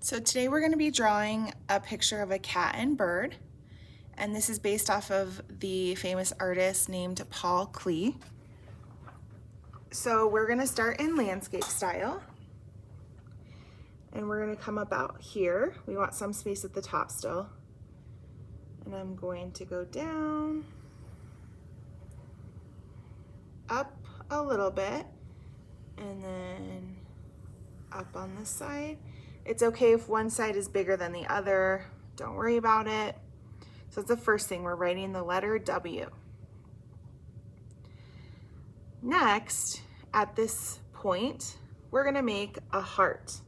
So today we're going to be drawing a picture of a cat and bird, and this is based off of the famous artist named Paul Klee. So we're going to start in landscape style, and we're going to come about here. We want some space at the top still, and I'm going to go down, up a little bit, and then up on this side. It's okay if one side is bigger than the other, don't worry about it. So that's the first thing, we're writing the letter W. Next, at this point, we're gonna make a heart.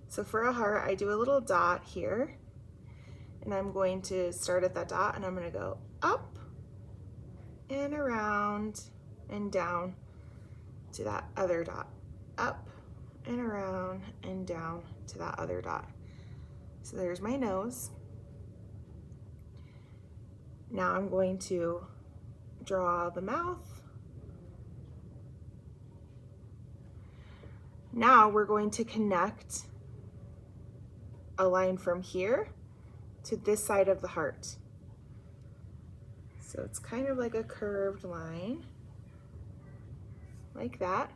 So for a heart, I do a little dot here, and I'm going to start at that dot, and I'm gonna go up and around and down to that other dot, up and around and down to that other dot. So there's my nose. Now I'm going to draw the mouth. Now we're going to connect a line from here to this side of the heart. So it's kind of like a curved line, like that.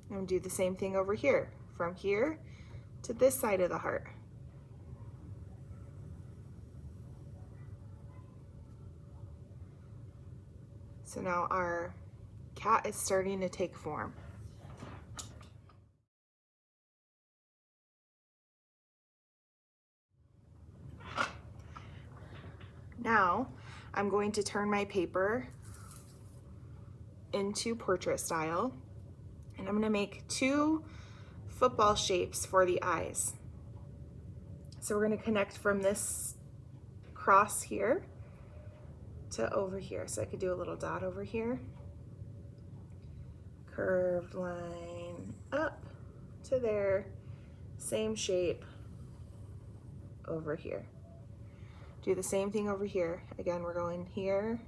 I'm gonna do the same thing over here, from here to this side of the heart. So now our cat is starting to take form. Now I'm going to turn my paper into portrait style, and I'm going to make two football shapes for the eyes. So we're going to connect from this cross here to over here. So I could do a little dot over here, curved line up to there, same shape over here. Do the same thing over here. Again, we're going here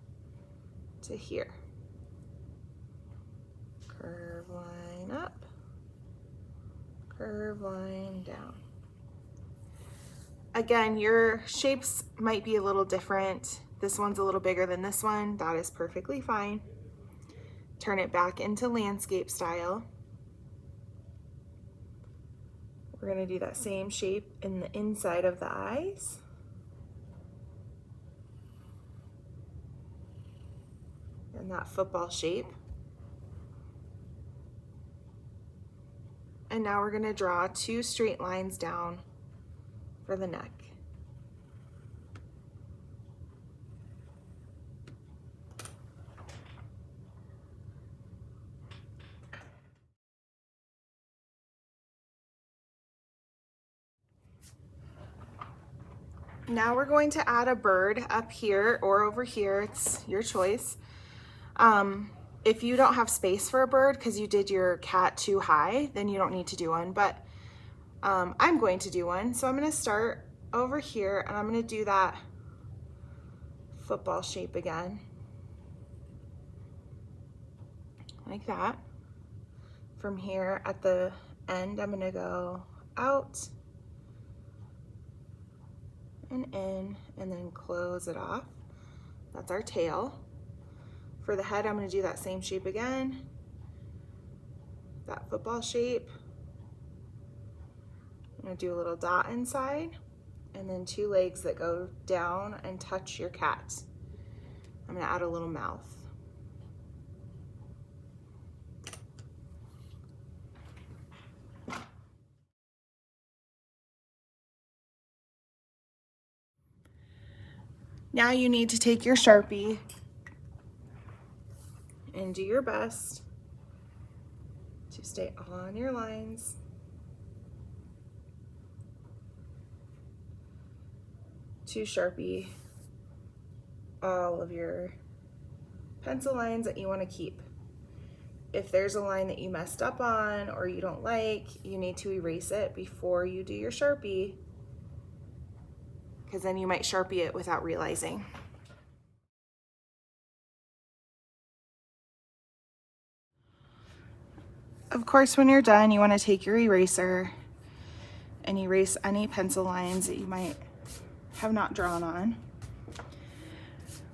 to here. Curve line up, curve line down. Again, your shapes might be a little different. This one's a little bigger than this one. That is perfectly fine. Turn it back into landscape style. We're gonna do that same shape in the inside of the eyes. And that football shape. And now we're gonna draw two straight lines down for the neck. Now we're going to add a bird up here or over here, it's your choice. If you don't have space for a bird because you did your cat too high, then you don't need to do one, but I'm going to do one. So I'm gonna start over here and I'm gonna do that football shape again, like that. From here at the end, I'm gonna go out and in and then close it off. That's our tail. For the head, I'm gonna do that same shape again, that football shape. I'm gonna do a little dot inside and then two legs that go down and touch your cat. I'm gonna add a little mouth. Now you need to take your Sharpie and do your best to stay on your lines. To Sharpie all of your pencil lines that you want to keep. If there's a line that you messed up on or you don't like, you need to erase it before you do your Sharpie, because then you might Sharpie it without realizing. Of course, when you're done, you want to take your eraser and erase any pencil lines that you might have not drawn on.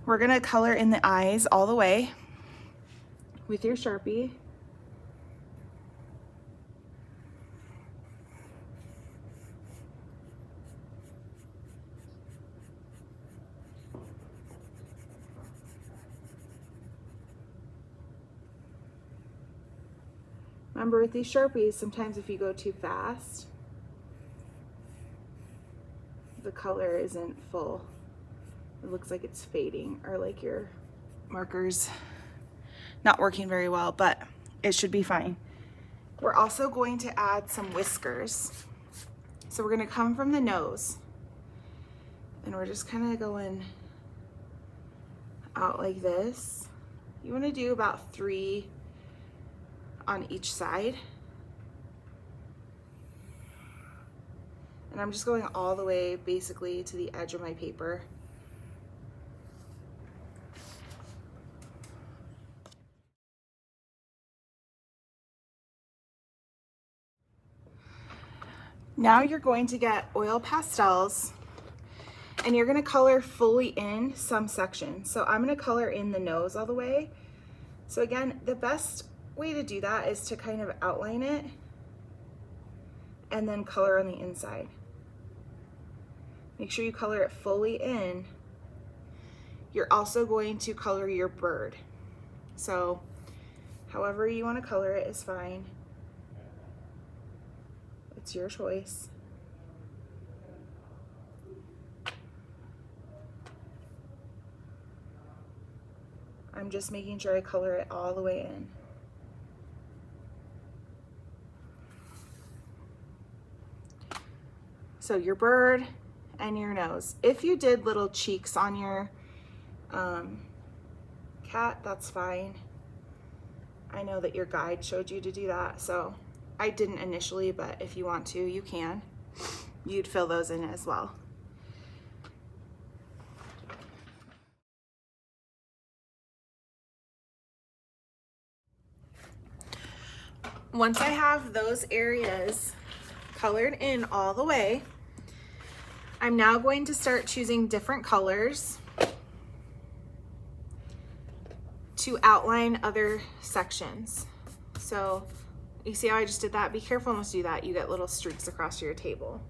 We're gonna color in the eyes all the way with your Sharpie. Remember with these Sharpies, sometimes if you go too fast, the color isn't full. It looks like it's fading, or like your marker's not working very well, but it should be fine. We're also going to add some whiskers. So we're gonna come from the nose, and we're just kind of going out like this. You wanna do about 3 on each side. And I'm just going all the way basically to the edge of my paper. Now you're going to get oil pastels, and you're gonna color fully in some sections. So I'm gonna color in the nose all the way. So again, the best way to do that is to kind of outline it and then color on the inside. Make sure you color it fully in. You're also going to color your bird. So however you want to color it is fine. It's your choice. I'm just making sure I color it all the way in. So your bird and your nose. If you did little cheeks on your cat, that's fine. I know that your guide showed you to do that, so I didn't initially, but if you want to, you can. You'd fill those in as well. Once I have those areas colored in all the way, I'm now going to start choosing different colors to outline other sections. So you see how I just did that? Be careful not to do that. You get little streaks across your table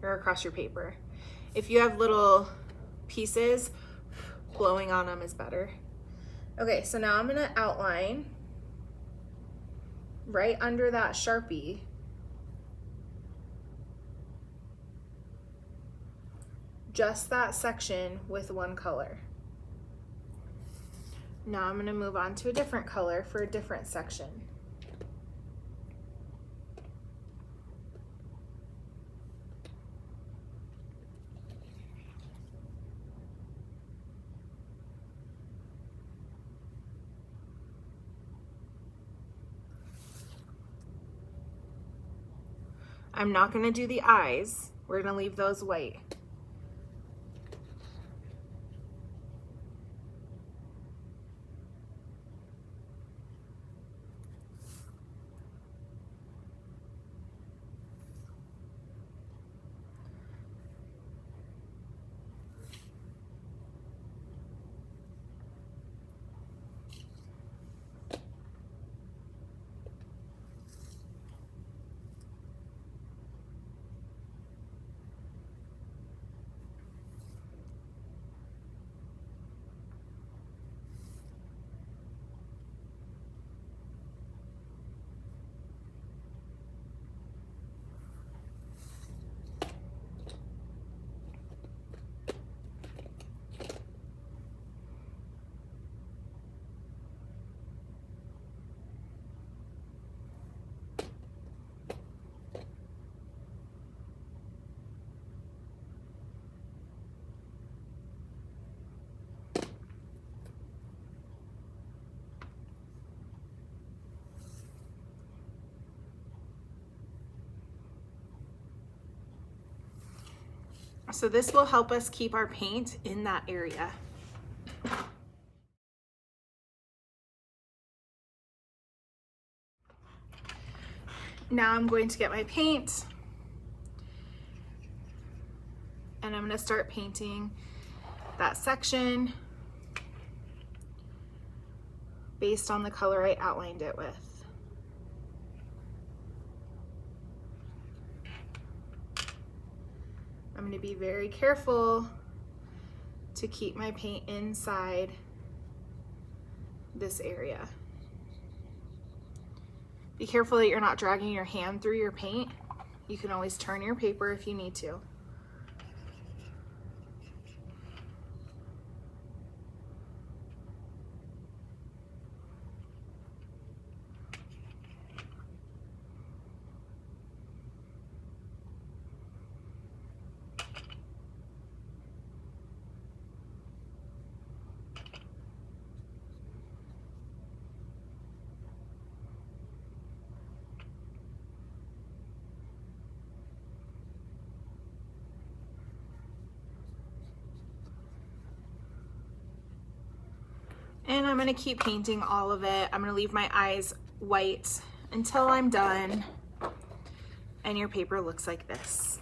or across your paper. If you have little pieces, blowing on them is better. Okay, so now I'm gonna outline right under that Sharpie just that section with one color. Now I'm gonna move on to a different color for a different section. I'm not gonna do the eyes. We're gonna leave those white. So this will help us keep our paint in that area. Now I'm going to get my paint And I'm gonna start painting that section based on the color I outlined it with. I'm going to be very careful to keep my paint inside this area. Be careful that you're not dragging your hand through your paint. You can always turn your paper if you need to. And I'm gonna keep painting all of it. I'm gonna leave my eyes white until I'm done. And your paper looks like this.